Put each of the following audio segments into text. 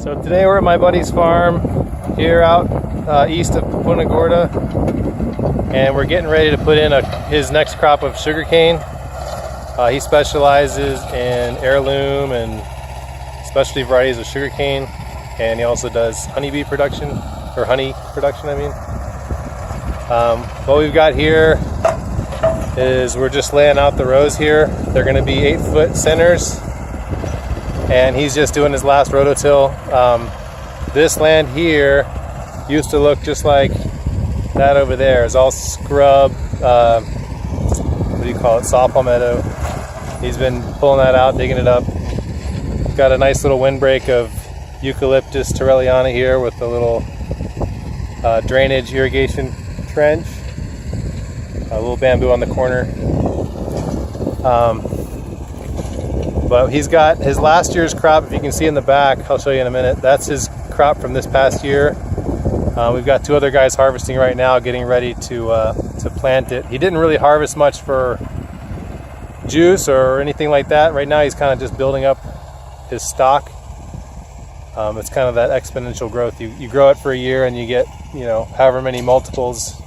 So today we're at my buddy's farm here out east of Punta Gorda, and we're getting ready to put in his next crop of sugarcane. He specializes in heirloom and specialty varieties of sugarcane, and he also does honeybee production, or honey production I mean. What we've got here is we're just laying out the rows here. They're going to be 8-foot centers, and he's just doing his last rototill. This land here used to look just like that over there. It's all scrub, what do you call it, saw palmetto. He's been pulling that out, digging it up. Got a nice little windbreak of Eucalyptus torrelliana here with a little drainage irrigation trench. A little bamboo on the corner. But he's got his last year's crop. If you can see in the back, I'll show you in a minute. That's his crop from this past year. We've got 2 other guys harvesting right now, getting ready to plant it. He didn't really harvest much for juice or anything like that. Right now he's kind of just building up his stock. It's kind of that exponential growth. You grow it for a year and you get, you know, however many multiples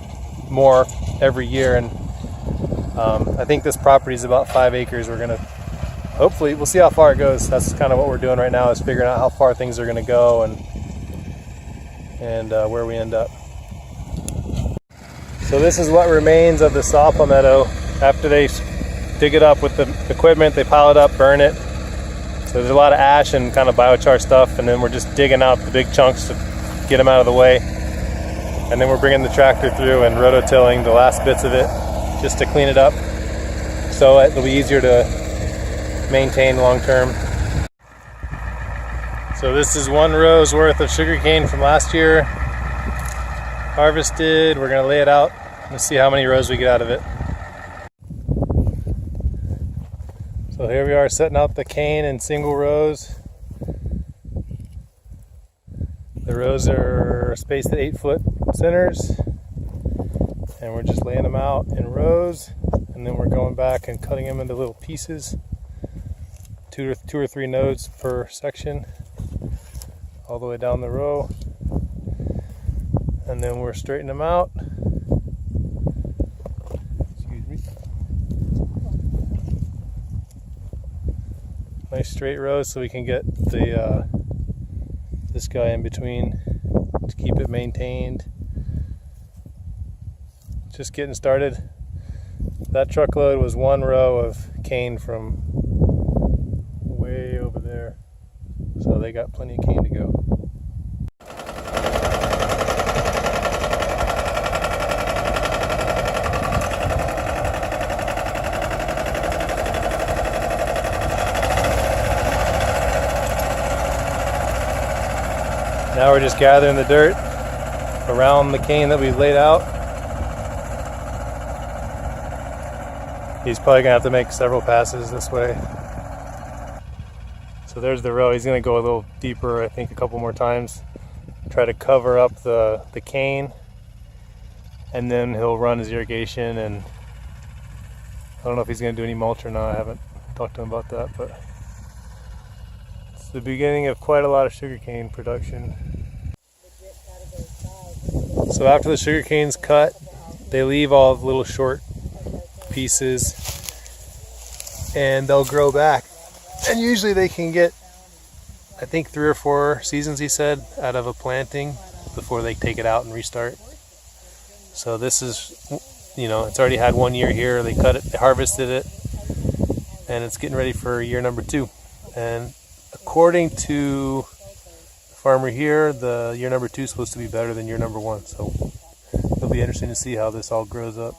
more every year. And I think this property is about 5 acres. We're gonna, hopefully, we'll see how far it goes. That's kind of what we're doing right now, is figuring out how far things are gonna go and where we end up. So this is what remains of the saw palmetto. After they dig it up with the equipment, they pile it up, burn it. So there's a lot of ash and kind of biochar stuff, and then we're just digging out the big chunks to get them out of the way. And then we're bringing the tractor through and rototilling the last bits of it just to clean it up, so it'll be easier to maintain long term. So this is 1 row's worth of sugarcane from last year, harvested. We're gonna lay it out. Let's see how many rows we get out of it. So here we are setting out the cane in single rows. The rows are spaced at 8-foot centers, and we're just laying them out in rows, and then we're going back and cutting them into little pieces, 2 or 3 nodes per section, all the way down the row, and then we're straightening them out. Excuse me. Nice straight rows so we can get the this guy in between to keep it maintained. Just getting started. That truckload was 1 row of cane from way over there, so they got plenty of cane to go. Now we're just gathering the dirt around the cane that we've laid out. He's probably gonna have to make several passes this way. So there's the row. He's gonna go a little deeper, I think a couple more times. Try to cover up the cane, and then he'll run his irrigation, and I don't know if he's gonna do any mulch or not. I haven't talked to him about that, but it's the beginning of quite a lot of sugarcane production. So after the sugarcane's cut, they leave all the little short pieces, and they'll grow back. And usually they can get, I think, 3 or 4 seasons, he said, out of a planting before they take it out and restart. So this is, you know, it's already had 1 year here. They cut it, they harvested it, and it's getting ready for year number 2. And according to the farmer here, the year number 2 is supposed to be better than year number 1. So it'll be interesting to see how this all grows up.